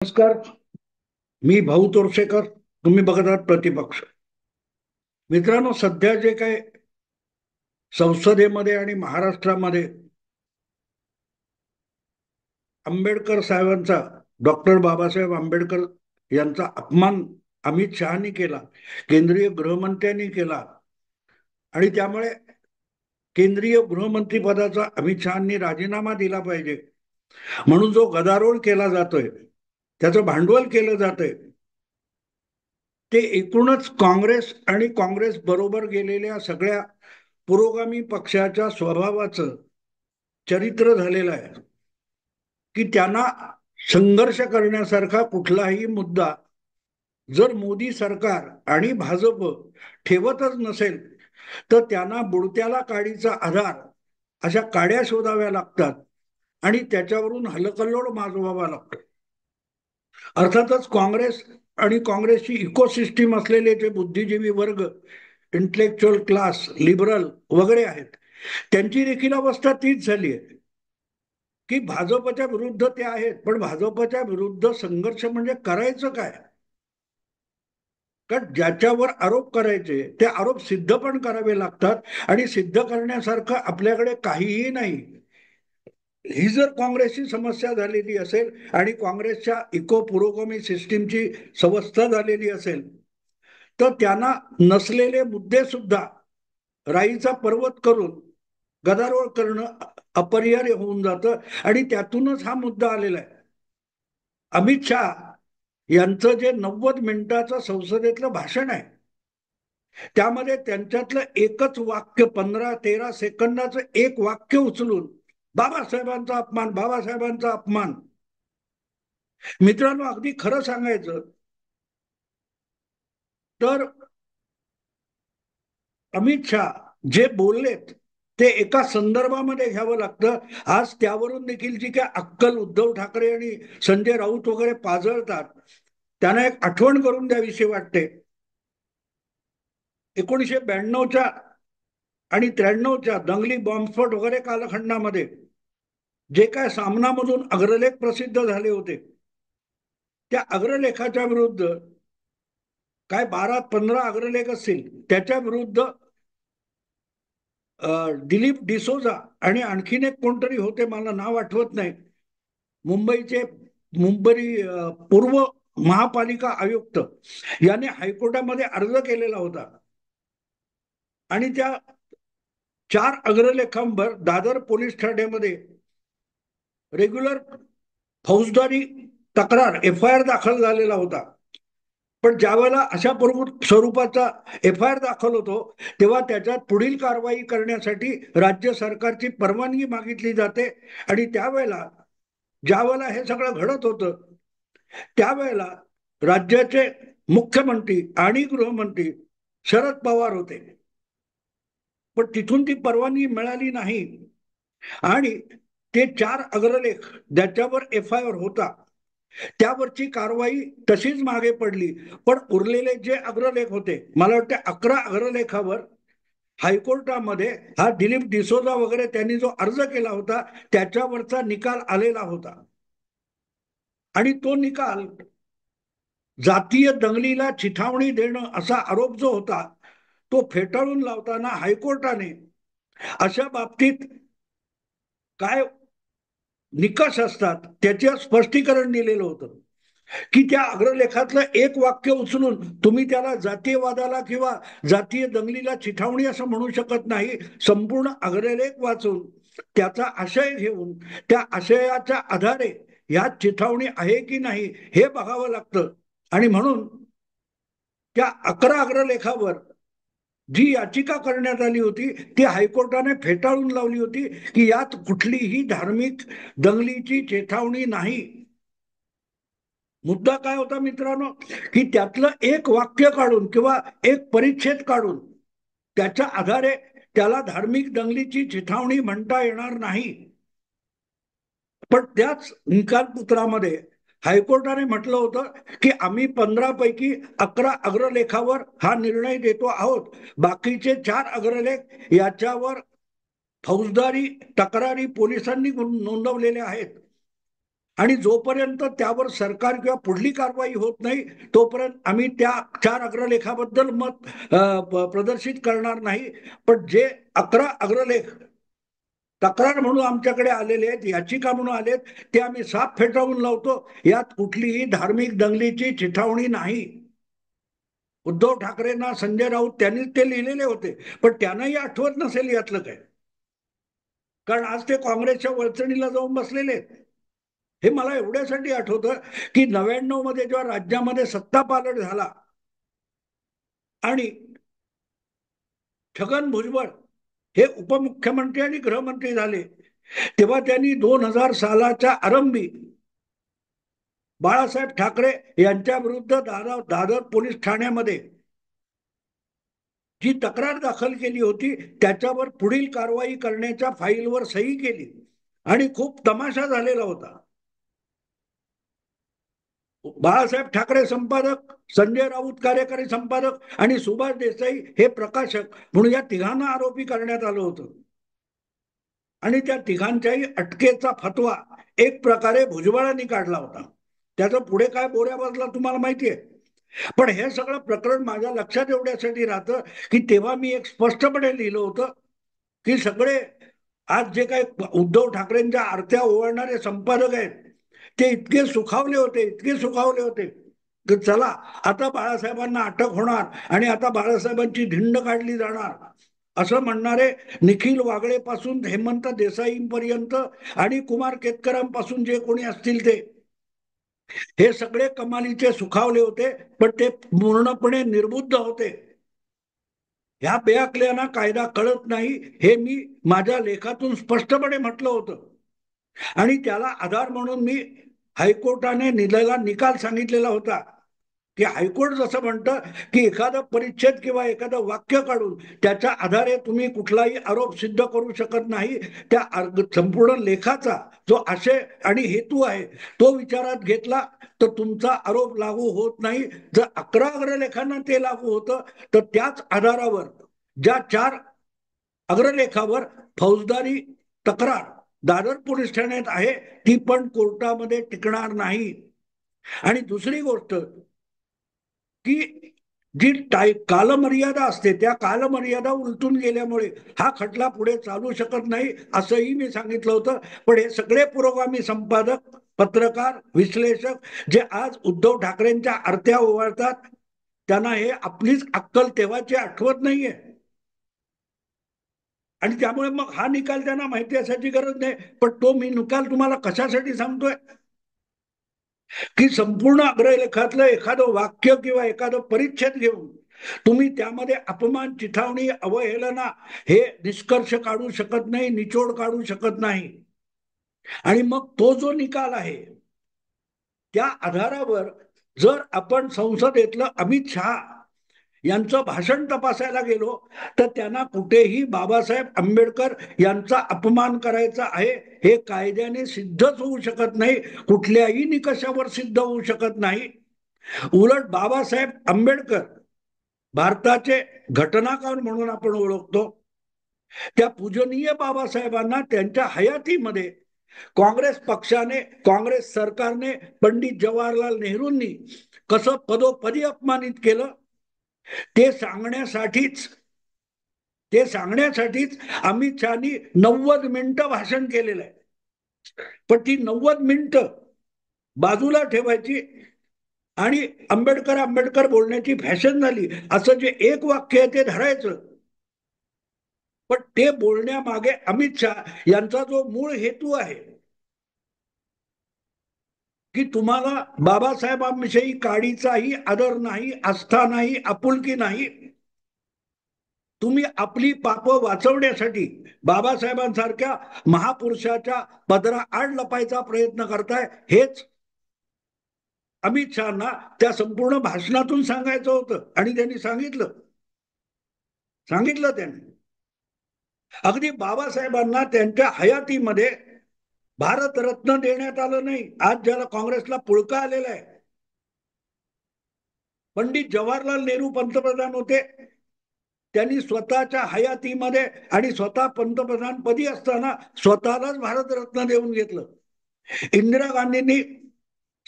नमस्कार. मी भाऊ तोरसेकर. तुम्ही बघत आहात प्रतिपक्ष. मित्रांनो, सध्या जे काय संसदेमध्ये आणि महाराष्ट्रामध्ये आंबेडकर साहेबांचा, डॉक्टर बाबासाहेब आंबेडकर यांचा अपमान अमित शहानी केला, केंद्रीय गृहमंत्र्यांनी केला आणि त्यामुळे केंद्रीय गृहमंत्री पदाचा अमित शहानी राजीनामा दिला पाहिजे म्हणून जो गदारोळ केला जातोय, त्याचं भांडवल केलं जातंय, ते एकूणच काँग्रेस आणि काँग्रेस बरोबर गेलेल्या सगळ्या पुरोगामी पक्षाच्या स्वभावाचं चरित्र झालेलं आहे की त्यांना संघर्ष करण्यासारखा कुठलाही मुद्दा जर मोदी सरकार आणि भाजप ठेवतच नसेल तर त्यांना बुडत्याला काडीचा आधार अशा काड्या शोधाव्या लागतात आणि त्याच्यावरून हलकल्लोळ माजवावा लागतो. अर्थातच काँग्रेस आणि काँग्रेसची इकोसिस्टीम असलेले जे बुद्धिजीवी वर्ग, इंटेलेक्च्युअल क्लास, लिबरल वगैरे आहेत, त्यांची देखील अवस्था तीच झाली आहे की भाजपच्या विरुद्ध ते आहेत, पण भाजपच्या विरुद्ध संघर्ष म्हणजे करायचं काय? कारण ज्याच्यावर आरोप करायचे ते आरोप सिद्ध पण करावे लागतात आणि सिद्ध करण्यासारखं आपल्याकडे काहीही नाही. ही जर काँग्रेसची समस्या झालेली असेल आणि काँग्रेसच्या इको पुरोगामी सिस्टीमची व्यवस्था झालेली असेल तर त्यांना नसलेले मुद्दे सुद्धा राईचा पर्वत करून गदारोळ करणं अपरिहार्य होऊन जातं आणि त्यातूनच हा मुद्दा आलेला आहे. अमित शहा यांचं जे 90 मिनिटाचं संसदेतलं भाषण आहे त्यामध्ये त्यांच्यातलं एकच वाक्य, 15-13 सेकंदाचं एक वाक्य उचलून बाबासाहेबांचा अपमान, बाबासाहेबांचा अपमान. मित्रांनो, अगदी खरं सांगायचं तर अमित शहा जे बोललेत ते एका संदर्भामध्ये घ्यावं लागतं. आज त्यावरून देखील जी काय अक्कल उद्धव ठाकरे आणि संजय राऊत वगैरे पाजळतात त्यांना एक आठवण करून द्यावीशी वाटते. 1992च्या आणि 93च्या दंगली, बॉम्बस्फोट वगैरे कालखंडामध्ये जे काय सामनामधून अग्रलेख प्रसिद्ध झाले होते त्या अग्रलेखाच्या विरुद्ध काय 12-15 अग्रलेख असतील, त्याच्या विरुद्ध दिलीप डिसोजा आणि आणखीन एक कोणतरी होते, मला नाव आठवत नाही, मुंबईचे मुंबई पूर्व महापालिका आयुक्त याने हायकोर्टामध्ये अर्ज केलेला होता आणि त्या 4 अग्रलेखांवर दादर पोलीस ठाण्यामध्ये रेग्युलर फौजदारी तक्रार, FIR दाखल झालेला होता. पण ज्यावेळेला अशा स्वरूपाचा FIR दाखल होतो तेव्हा त्याच्यात पुढील कारवाई करण्यासाठी राज्य सरकारची परवानगी मागितली जाते आणि त्यावेळेला ज्यावेळेला हे सगळं घडत होतं त्यावेळेला राज्याचे मुख्यमंत्री आणि गृहमंत्री शरद पवार होते, पण तिथून ती परवानगी मिळाली नाही आणि ते 4 अग्रलेख ज्याच्यावर FIR होता त्यावरची कारवाई तशीच मागे पडली. पण उरलेले जे अग्रलेख होते, मला वाटतं 11 अग्रलेखावर हायकोर्टामध्ये हा दिलीप डिसोजा वगैरे त्यांनी जो अर्ज केला होता त्याच्यावरचा निकाल आलेला होता आणि तो निकाल जातीय दंगलीला चिथावणी देणं असा आरोप जो होता तो फेटाळून लावताना हायकोर्टाने अशा बाबतीत काय निकष असतात त्याचं स्पष्टीकरण दिलेलं होतं की त्या अग्रलेखातलं एक वाक्य उचलून तुम्ही त्याला जातीयवादाला किंवा जातीय दंगलीला चिथावणी असं म्हणू शकत नाही. संपूर्ण अग्रलेख वाचून त्याचा आशय घेऊन त्या आशयाच्या आधारे यात चिथावणी आहे की नाही हे बघावं लागतं आणि म्हणून त्या 11 अग्रलेखावर जी याचिका करण्यात आली होती ती हायकोर्टाने फेटाळून लावली होती की यात कुठलीही धार्मिक दंगलीची चेतावणी नाही. मुद्दा काय होता मित्रांनो की त्यातलं एक वाक्य काढून किंवा एक परिच्छेद काढून त्याच्या आधारे त्याला धार्मिक दंगलीची चिथावणी म्हणता येणार नाही. पण त्याच निकालपत्रामध्ये हायकोर्टाने म्हटलं होतं की आम्ही 15 पैकी 11 अग्रलेखावर हा निर्णय देतो आहोत, बाकीचे 4 अग्रलेख याच्यावर फौजदारी तक्रारी पोलिसांनी नोंदवलेल्या आहेत आणि जोपर्यंत त्यावर सरकार किंवा पुढली कारवाई होत नाही तोपर्यंत आम्ही त्या 4 अग्रलेखाबद्दल मत प्रदर्शित करणार नाही. पण जे 11 अग्रलेख तक्रार म्हणून आमच्याकडे आलेले आहेत, याचिका म्हणून आलेत, ते आम्ही साफ फेटाळून लावतो. यात कुठलीही धार्मिक दंगलीची चिथावणी नाही. उद्धव ठाकरेंना संजय राऊत त्यांनीच ते लिहिलेले होते, पण त्यांनाही आठवत नसेल यातलं काय, कारण आज ते काँग्रेसच्या वळचणीला जाऊन बसलेले आहेत. हे मला एवढ्यासाठी आठवतं की 99 मध्ये जेव्हा राज्यामध्ये सत्ता पालट झाला आणि छगन भुजबळ हे उपमुख्यमंत्री आणि गृहमंत्री झाले, तेव्हा त्यांनी 2000 सालाच्या आरंभी बाळासाहेब ठाकरे यांच्या विरुद्ध दादर पोलीस ठाण्यामध्ये जी तक्रार दाखल केली होती त्याच्यावर पुढील कारवाई करण्याच्या फाईलवर सही केली आणि खूप तमाशा झालेला होता. बाळासाहेब ठाकरे संपादक, संजय राऊत कार्यकारी संपादक आणि सुभाष देसाई हे प्रकाशक म्हणून या तिघांना आरोपी करण्यात आलं होतं. आणि त्या तिघांच्याही अटकेचा फतवा एक प्रकारे भुजबळांनी काढला होता. त्याचं पुढे काय बोऱ्या बसला तुम्हाला माहितीये. पण हे सगळं प्रकरण माझ्या लक्षात एवढ्यासाठी राहतं की तेव्हा मी एक स्पष्टपणे लिहिलं होतं की सगळे आज जे काही उद्धव ठाकरेंच्या आरत्या ओवाळणारे संपादक आहेत ते इतके सुखावले होते, इतके सुखावले होते की चला आता बाळासाहेबांना अटक होणार आणि आता बाळासाहेबांची धिंड काढली जाणार असं म्हणणारे निखिल वागळे पासून हेमंत देसाईंपर्यंत आणि कुमार केतकरांपासून जे कोणी असतील ते हे सगळे कमालीचे सुखावले होते, पण ते पूर्णपणे निर्बुद्ध होते. ह्या बेअक्कल्यांना कायदा कळत नाही हे मी माझ्या लेखातून स्पष्टपणे म्हटलं होतं. आणि त्याला आधार म्हणून मी हायकोर्टाने दिलेला निकाल सांगितलेला होता की हायकोर्ट जसं म्हणतं की एखादं परिच्छेद किंवा एखादं वाक्य काढून त्याच्या आधारे तुम्ही कुठलाही आरोप सिद्ध करू शकत नाही. त्या संपूर्ण लेखाचा जो आशय आणि हेतू आहे तो विचारात घेतला तर तुमचा आरोप लागू होत नाही. जर 11 अग्रलेखांना ते लागू होतं तर त्याच आधारावर ज्या 4 अग्रलेखावर फौजदारी तक्रार दादर पोलीस ठाण्यात आहे ती पण कोर्टामध्ये टिकणार नाही. आणि दुसरी गोष्ट की जी कालमर्यादा असते त्या कालमर्यादा उलटून गेल्यामुळे हा खटला पुढे चालू शकत नाही असंही मी सांगितलं होतं. पण हे सगळे पुरोगामी संपादक, पत्रकार, विश्लेषक जे आज उद्धव ठाकरेंच्या आरत्या ओवाळतात त्यांना हे आपलीच अक्कल तेव्हाची आठवत नाहीये. आणि त्यामुळे मग हा निकाल त्यांना माहिती असायची गरज नाही. पण तो मी निकाल तुम्हाला कशासाठी सांगतोय की संपूर्ण अग्रलेखातलं एखादं वाक्य किंवा एखादं परिच्छेद घेऊन तुम्ही त्यामध्ये अपमान, चिथावणी, अवहेलना हे निष्कर्ष काढू शकत नाही, निचोड काढू शकत नाही. आणि मग तो जो निकाल आहे त्या आधारावर जर आपण संसदेतलं अमित शहा यांचं भाषण तपासायला गेलो तर त्यांना कुठेही बाबासाहेब आंबेडकर यांचा अपमान करायचा आहे हे कायद्याने सिद्धच होऊ शकत नाही, कुठल्याही निकषावर सिद्ध होऊ शकत नाही. उलट बाबासाहेब आंबेडकर भारताचे घटनाकार म्हणून आपण ओळखतो. त्या पूजनीय बाबासाहेबांना त्यांच्या हयातीमध्ये काँग्रेस पक्षाने, काँग्रेस सरकारने पंडित जवाहरलाल नेहरूंनी कसं पदोपदी अपमानित केलं ते सांगण्यासाठीच अमित शहानी 90 मिनिटं भाषण केलेलं आहे. पण ती 90 मिनिटं बाजूला ठेवायची आणि आंबेडकर आंबेडकर बोलण्याची फॅशन झाली असं जे एक वाक्य आहे ते धरायचं. पण ते बोलण्यामागे अमित शहा यांचा जो मूळ हेतू आहे की तुम्हाला बाबासाहेबांविषयी काडीचाही आदर नाही, आस्था नाही, आपुलकी नाही, तुम्ही आपली पाप वाचवण्यासाठी बाबासाहेबांसारख्या महापुरुषाच्या पदरा आड लपायचा प्रयत्न करताय हेच अमित शहाना त्या संपूर्ण भाषणातून सांगायचं होतं. आणि त्यांनी सांगितलं त्यांनी अगदी बाबासाहेबांना त्यांच्या हयातीमध्ये भारतरत्न देण्यात आलं नाही. आज ज्याला काँग्रेसला पुळका आलेला आहे. पंडित जवाहरलाल नेहरू पंतप्रधान होते, त्यांनी स्वतःच्या हयातीमध्ये आणि स्वतः पंतप्रधान पदी असताना स्वतःलाच भारतरत्न देऊन घेतलं. इंदिरा गांधींनी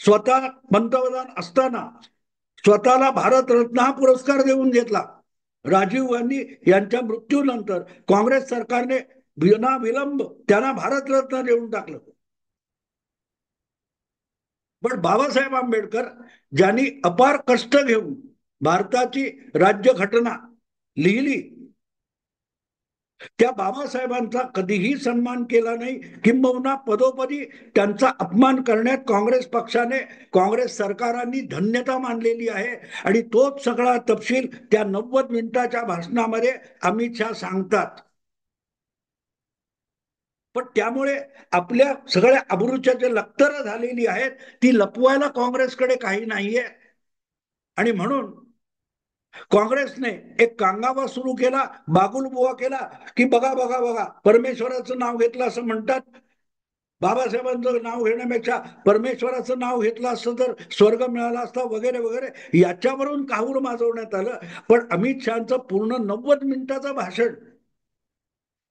स्वतः पंतप्रधान असताना स्वतःला भारतरत्न हा पुरस्कार देऊन घेतला. राजीव गांधी यांच्या मृत्यूनंतर काँग्रेस सरकारने बिना विलंब त्यांना भारतरत्न देऊन टाकलं. पण बाबासाहेब आंबेडकर ज्यांनी अपार कष्ट घेऊन भारताची राज्यघटना लिहिली, त्या बाबासाहेबांचा कधीही सन्मान केला नाही. किंबहुना पदोपदी त्यांचा अपमान करण्यात काँग्रेस पक्षाने, काँग्रेस सरकारांनी धन्यता मानलेली आहे. आणि तोच सगळा तपशील त्या 90 मिनिटाच्या भाषणामध्ये अमित शहा सांगतात. पण त्यामुळे आपल्या सगळ्या अब्रूच्या जे लक्तरं झालेली आहेत ती लपवायला काँग्रेसकडे काही नाहीये. आणि म्हणून काँग्रेसने एक कांगावा सुरू केला, बागुलबुवा केला, की बघा बघा बघा परमेश्वराचं नाव घेतलं असं म्हणतात. बाबासाहेबांचं नाव घेण्यापेक्षा परमेश्वराचं नाव घेतलं असतं तर स्वर्ग मिळाला असता वगैरे वगैरे, याच्यावरून काहूर माजवण्यात आलं. पण अमित शहाचं पूर्ण 90 मिनिटाचं भाषण,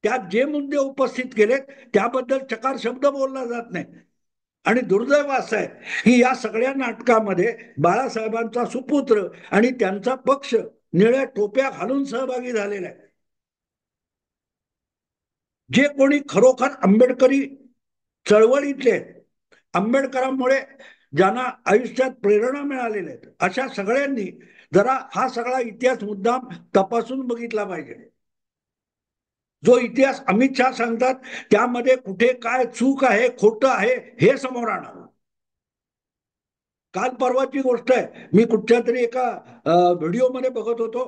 त्यात जे मुद्दे उपस्थित केलेत त्याबद्दल चकार शब्द बोलला जात नाही. आणि दुर्दैव असं आहे की या सगळ्या नाटकामध्ये बाळासाहेबांचा सुपुत्र आणि त्यांचा पक्ष निळ्या टोप्या घालून सहभागी झालेला आहे. जे कोणी खरोखर आंबेडकरी चळवळीतले आहेत, आंबेडकरांमुळे ज्यांना आयुष्यात प्रेरणा मिळालेल्या आहेत, अशा सगळ्यांनी जरा हा सगळा इतिहास मुद्दाम तपासून बघितला पाहिजे. जो इतिहास अमित शहा सांगतात त्यामध्ये कुठे काय चूक आहे, खोटं आहे, हे समोर आणावं. काल परवाची गोष्ट आहे, मी कुठच्या तरी एका व्हिडिओमध्ये बघत होतो.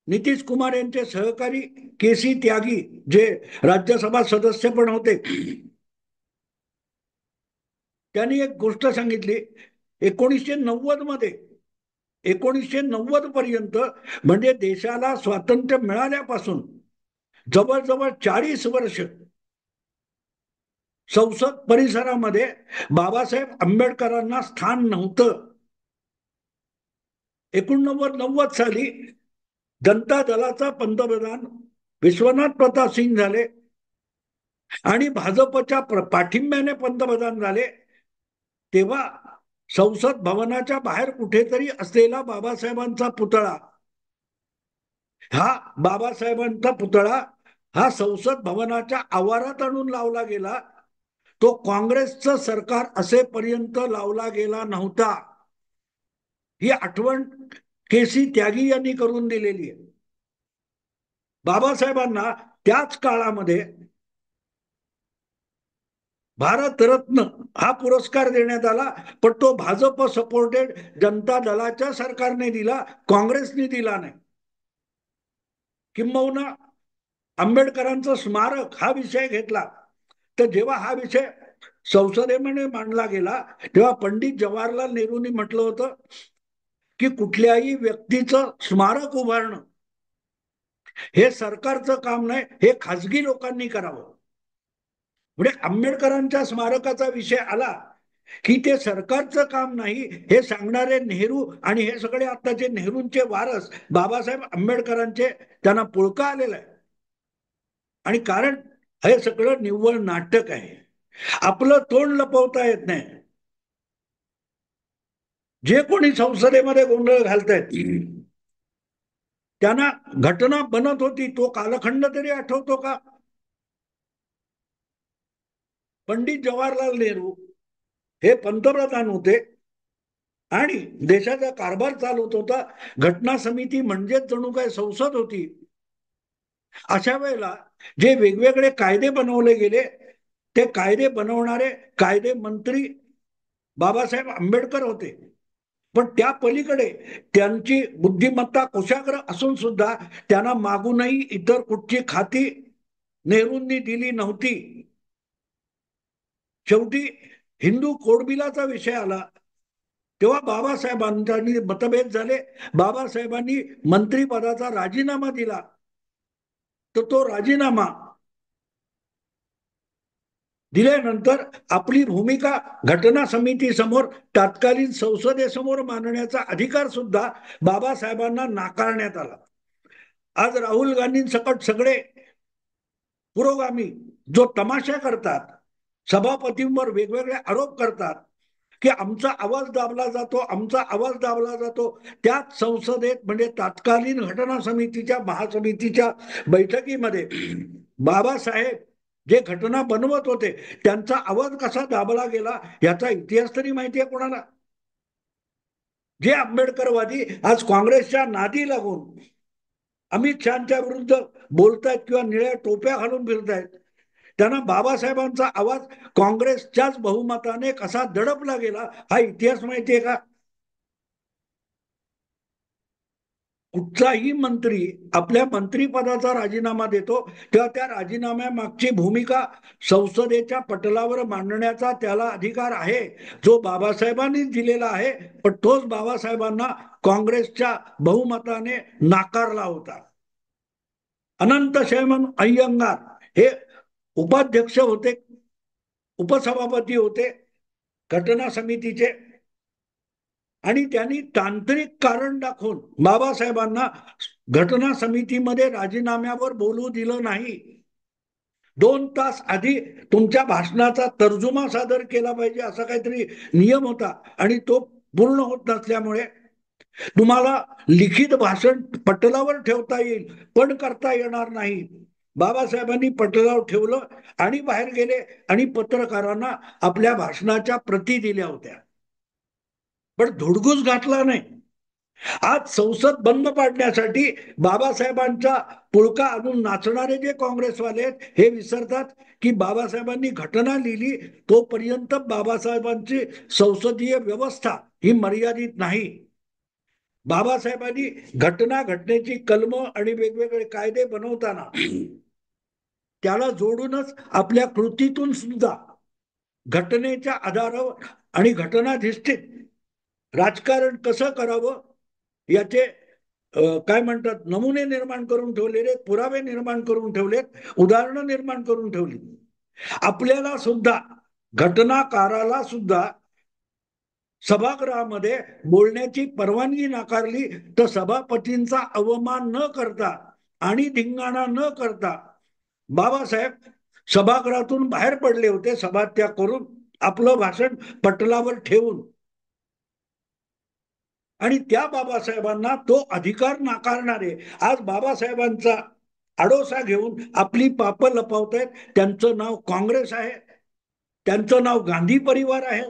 नितीश कुमार यांचे सहकारी केसी त्यागी, जे राज्यसभा सदस्य पण होते, त्यांनी एक गोष्ट सांगितली. 1990 मध्ये, 1990 पर्यंत, म्हणजे देशाला स्वातंत्र्य मिळाल्यापासून जवळजवळ 40 वर्ष संसद परिसरामध्ये बाबासाहेब आंबेडकरांना स्थान नव्हतं. 89 साली जनता दलाचा पंतप्रधान विश्वनाथ प्रताप सिंग झाले आणि भाजपच्या पाठिंब्याने पंतप्रधान झाले. तेव्हा संसद भवनाच्या बाहेर कुठेतरी असलेला बाबासाहेबांचा पुतळा, हा बाबासाहेबांचा पुतळा हा संसद भवनाच्या आवारात आणून लावला गेला. तो काँग्रेसचं सरकार असेपर्यंत लावला गेला नव्हता. ही आठवण केसी त्यागी यांनी करून दिलेली आहे. बाबासाहेबांना त्याच काळामध्ये भारतरत्न हा पुरस्कार देण्यात आला, पण तो भाजप सपोर्टेड जनता दलाच्या सरकारने दिला, काँग्रेसने दिला नाही. किंबहुना आंबेडकरांचं स्मारक हा विषय घेतला, तर जेव्हा हा विषय संसदेमध्ये मांडला गेला तेव्हा पंडित जवाहरलाल नेहरूंनी म्हटलं होतं की कुठल्याही व्यक्तीचं स्मारक उभारणं हे सरकारचं काम नाही, हे खासगी लोकांनी करावं. म्हणजे आंबेडकरांच्या स्मारकाचा विषय आला की ते सरकारचं काम नाही हे सांगणारे नेहरू आणि हे सगळे आताचे नेहरूंचे वारस बाबासाहेब आंबेडकरांचे, त्यांना पुळका आलेला आहे. आणि कारण हे सगळं निव्वळ नाटक आहे. आपलं तोंड लपवता येत नाही. जे कोणी संसदेमध्ये गोंधळ घालतायत त्यांना घटना बनत होती तो कालखंड तरी आठवतो का? पंडित जवाहरलाल नेहरू हे पंतप्रधान होते आणि देशाचा कारभार चालवत होता. घटना समिती म्हणजेच जणू काय संसद होती. अशा वेळेला जे वेगवेगळे कायदे बनवले गेले ते कायदे बनवणारे कायदे मंत्री बाबासाहेब आंबेडकर होते. पण त्या पलीकडे त्यांची बुद्धिमत्ता कुशाग्र असून सुद्धा त्यांना मागूनही इतर कुठची खाती नेहरूंनी दिली नव्हती. शेवटी हिंदू कोडबिलाचा विषय आला तेव्हा बाबासाहेबांनी मतभेद झाले. बाबासाहेबांनी मंत्रीपदाचा राजीनामा दिला. तर तो राजीनामा दिल्यानंतर आपली भूमिका घटना समितीसमोर, तत्कालीन संसदेसमोर मांडण्याचा अधिकार सुद्धा बाबासाहेबांना नाकारण्यात आला. आज राहुल गांधींसकट सगळे पुरोगामी जो तमाशा करतात सभापतींवर वेगवेगळे आरोप करतात की आमचा आवाज दाबला जातो, आमचा आवाज दाबला जातो. त्याच संसदेत म्हणजे तत्कालीन घटना समितीच्या महासमितीच्या बैठकीमध्ये बाबासाहेब जे घटना बनवत होते त्यांचा आवाज कसा दाबला गेला याचा इतिहास तरी माहिती आहे कोणाला? जे आंबेडकरवादी आज काँग्रेसच्या नादी लागून अमित शहाच्या विरुद्ध बोलतायत किंवा निळ्या टोप्या घालून फिरतायत, त्यांना बाबासाहेबांचा आवाज काँग्रेसच्याच बहुमताने कसा दडपला गेला हा इतिहास माहितीये का? कुठलाही मंत्री आपल्या मंत्रीपदाचा राजीनामा देतो तेव्हा त्या राजीनाम्यामागची भूमिका संसदेच्या पटलावर मांडण्याचा त्याला अधिकार आहे, जो बाबासाहेबांनीच दिलेला आहे. पण तोच बाबासाहेबांना काँग्रेसच्या बहुमताने नाकारला होता. अनंत शयमन अय्यंगार हे उपाध्यक्ष होते, उपसभापती होते घटना समितीचे, आणि त्यांनी तांत्रिक कारण दाखवून बाबासाहेबांना घटना समितीमध्ये राजीनाम्यावर बोलू दिलं नाही. 2 तास आधी तुमच्या भाषणाचा तर्जुमा सादर केला पाहिजे असा काहीतरी नियम होता, आणि तो पूर्ण होत नसल्यामुळे तुम्हाला लिखित भाषण पटलावर ठेवता येईल पण करता येणार नाही. बाबासाहेबांनी पटलावर ठेवलं आणि बाहेर गेले आणि पत्रकारांना आपल्या भाषणाच्या प्रती दिल्या होत्या, पण धुडगूस घातला नाही. आज संसद बंद पाडण्यासाठी बाबासाहेबांचा पुळका आणून नाचणारे जे काँग्रेसवाले आहेत हे विसरतात की बाबासाहेबांनी घटना लिहिली तोपर्यंत बाबासाहेबांची संसदीय व्यवस्था ही मर्यादित नाही. बाबासाहेबांनी घटना घटनेची कलम आणि वेगवेगळे कायदे बनवताना त्याला जोडूनच आपल्या कृतीतून सुद्धा घटनेच्या आधारावर आणि घटनाधिष्ठित राजकारण कसं करावं याचे काय म्हणतात नमुने निर्माण करून ठेवलेले, पुरावे निर्माण करून ठेवलेत, उदाहरणं निर्माण करून ठेवली. आपल्याला सुद्धा घटनाकाराला सुद्धा सभागृहामध्ये बोलण्याची परवानगी नाकारली तर सभापतींचा अवमान न करता आणि धिंगाणा न करता बाबासाहेब सभागृहातून बाहेर पडले होते, सभात्याग करून आपलं भाषण पटलावर ठेवून. आणि त्या बाबासाहेबांना तो अधिकार नाकारणारे आज बाबासाहेबांचा आडोसा घेऊन आपली पाप लपवतायत. त्यांचं नाव काँग्रेस आहे, त्यांचं नाव गांधी परिवार आहे,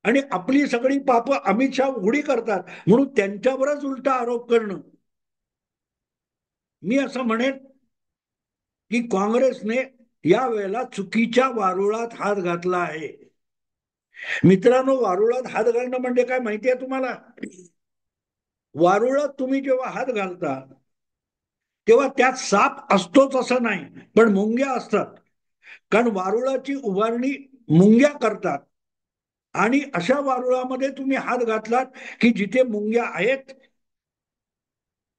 आणि आपली सगळी पाप अमित शहा उघडी करतात म्हणून त्यांच्यावरच उलटा आरोप करणं. मी असं म्हणेन की काँग्रेसने यावेळेला चुकीच्या वारुळात हात घातला आहे. मित्रांनो, वारुळात हात घालणं म्हणजे काय माहिती आहे तुम्हाला? वारुळात तुम्ही जेव्हा हात घालता तेव्हा त्यात साप असतोच असं नाही, पण मुंग्या असतात. कारण वारुळाची उभारणी मुंग्या करतात, आणि अशा वारुळामध्ये तुम्ही हात घातलात की जिथे मुंग्या आहेत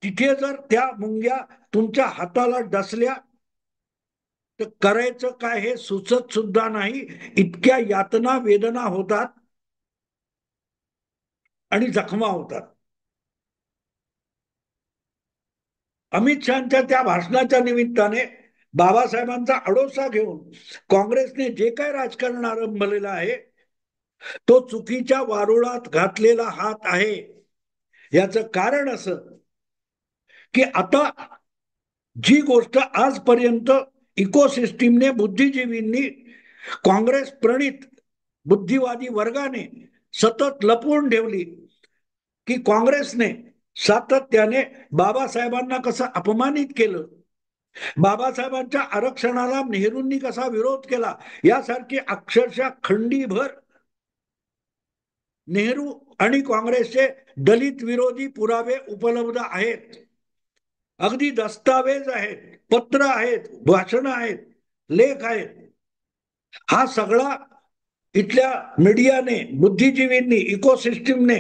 तिथे जर त्या मुंग्या तुमच्या हाताला डसल्या तर करायचं काय हे सुचत सुद्धा नाही. इतक्या यातना वेदना होतात आणि जखमा होतात. अमित शहाच्या त्या भाषणाच्या निमित्ताने बाबासाहेबांचा आडोसा घेऊन काँग्रेसने जे काय राजकारण आरंभलेलं आहे तो चुकीच्या वारुळात घातलेला हात आहे. याचं कारण असं की आता जी गोष्ट आजपर्यंत इकोसिस्टीमने, बुद्धिजीवींनी, काँग्रेस प्रणित बुद्धिवादी वर्गाने सतत लपवून ठेवली की काँग्रेसने सातत्याने बाबासाहेबांना कसं अपमानित केलं, बाबासाहेबांच्या आरक्षणाला नेहरूंनी कसा विरोध केला, यासारखी अक्षरशः खंडीभर नेहरू आणि काँग्रेसचे दलित विरोधी पुरावे उपलब्ध आहेत. अगदी दस्तावेज आहेत, पत्र आहेत, भाषणं आहेत, लेख आहेत. हा सगळा इथल्या मीडियाने, बुद्धिजीवींनी, इकोसिस्टीमने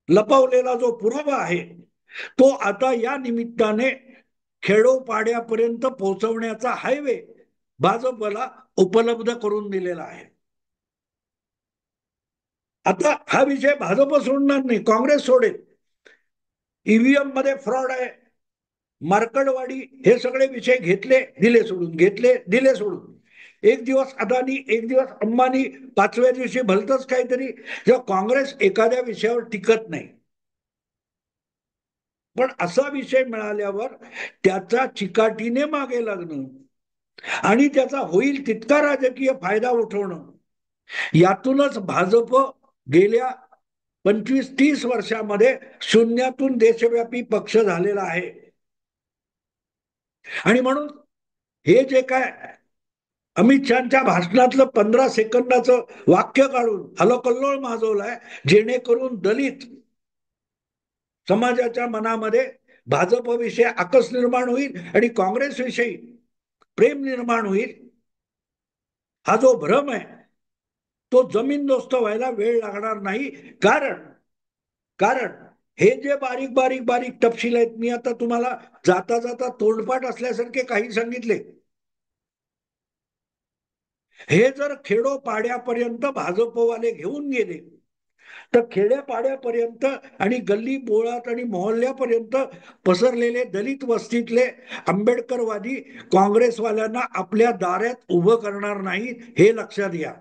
लपवलेला जो पुरावा आहे तो आता या निमित्ताने खेडोपाड्यापर्यंत पोहोचवण्याचा हायवे भाजपला उपलब्ध करून दिलेला आहे. आता हा विषय भाजप सोडणार नाही, काँग्रेस सोडेल. ईव्हीएम मध्ये फ्रॉड आहे, मार्कडवाडी, हे सगळे विषय घेतले दिले सोडून, घेतले दिले सोडून. एक दिवस अदानी, एक दिवस अंबानी, पाचव्या दिवशी भलतच काहीतरी. जेव्हा काँग्रेस एखाद्या विषयावर टिकत नाही, पण असा विषय मिळाल्यावर त्याचा चिकाटीने मागे लागणं आणि त्याचा होईल तितका राजकीय फायदा उठवणं, यातूनच भाजप गेल्या 25-30 वर्षामध्ये शून्यातून देशव्यापी पक्ष झालेला आहे. आणि म्हणून हे जे काय अमित शहाच्या भाषणातलं 15 सेकंदाचं वाक्य काढून हलकल्लोळ माजवलाय, जेणेकरून दलित समाजाच्या मनामध्ये भाजपविषयी आकस निर्माण होईल आणि काँग्रेसविषयी प्रेम निर्माण होईल. हा जो भ्रम आहे तो जमीनदोस्त व्हायला वेळ लागणार नाही. कारण कारण हे जे बारीक बारीक बारीक तपशील आहेत, मी आता तुम्हाला जाता जाता तोंडपाठ असल्यासारखे काही सांगितले. हे जर खेडोपाड्यापर्यंत भाजपवाले घेऊन गेले तर खेड्यापाड्यापर्यंत आणि गल्ली बोळात आणि मोहल्ल्यापर्यंत पसरलेले दलित वस्तीतले आंबेडकरवादी काँग्रेसवाल्यांना आपल्या दारात उभं करणार नाहीत, हे लक्षात घ्या.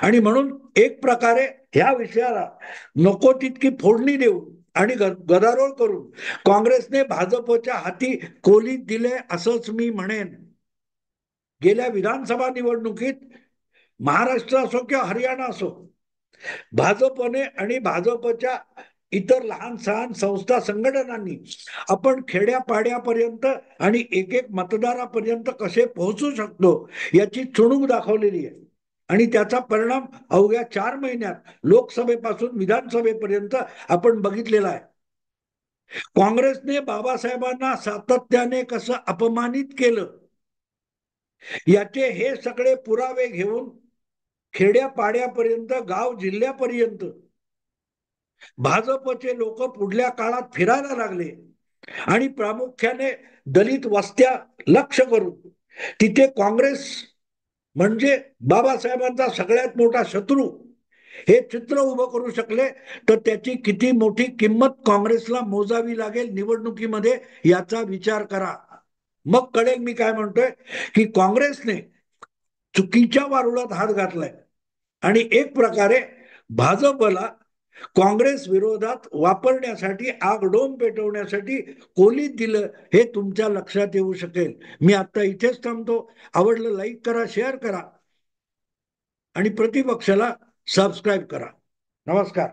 आणि म्हणून एक प्रकारे ह्या विषयाला नको तितकी फोडणी देऊन आणि गदारोळ करून काँग्रेसने भाजपच्या हाती कोलीत दिले असंच मी म्हणेन. गेल्या विधानसभा निवडणुकीत महाराष्ट्र असो किंवा हरियाणा असो, भाजपने आणि भाजपच्या इतर लहान सहान संस्था संघटनांनी आपण खेड्यापाड्यापर्यंत आणि एक एक मतदारापर्यंत कसे पोहोचू शकतो याची चुणूक दाखवलेली आहे. आणि त्याचा परिणाम अवघ्या 4 महिन्यात लोकसभेपासून विधानसभेपर्यंत आपण बघितलेला आहे. काँग्रेसने बाबासाहेबांना सातत्याने कसं अपमानित केलं याचे हे सगळे पुरावे घेऊन खेड्यापाड्यापर्यंत, गाव जिल्ह्यापर्यंत भाजपचे लोक पुढल्या काळात फिरायला लागले आणि प्रामुख्याने दलित वस्त्या लक्ष करून तिथे काँग्रेस म्हणजे बाबासाहेबांचा सगळ्यात मोठा शत्रू हे चित्र उभं करू शकले. तर त्याची किती मोठी किंमत काँग्रेसला मोजावी लागेल निवडणुकीमध्ये, याचा विचार करा. मग कळेल मी काय म्हणतोय, की काँग्रेसने चुकीच्या वारुळात हात घातलाय आणि एक प्रकारे भाजपला काँग्रेस विरोधात वापरण्यासाठी, आगडोम पेटवण्यासाठी कोलीत दिलं, हे तुमच्या लक्षात येऊ शकेल. मी आता इथेच थांबतो. आवडलं लाईक करा, शेअर करा आणि प्रतिपक्षाला सबस्क्राईब करा. नमस्कार.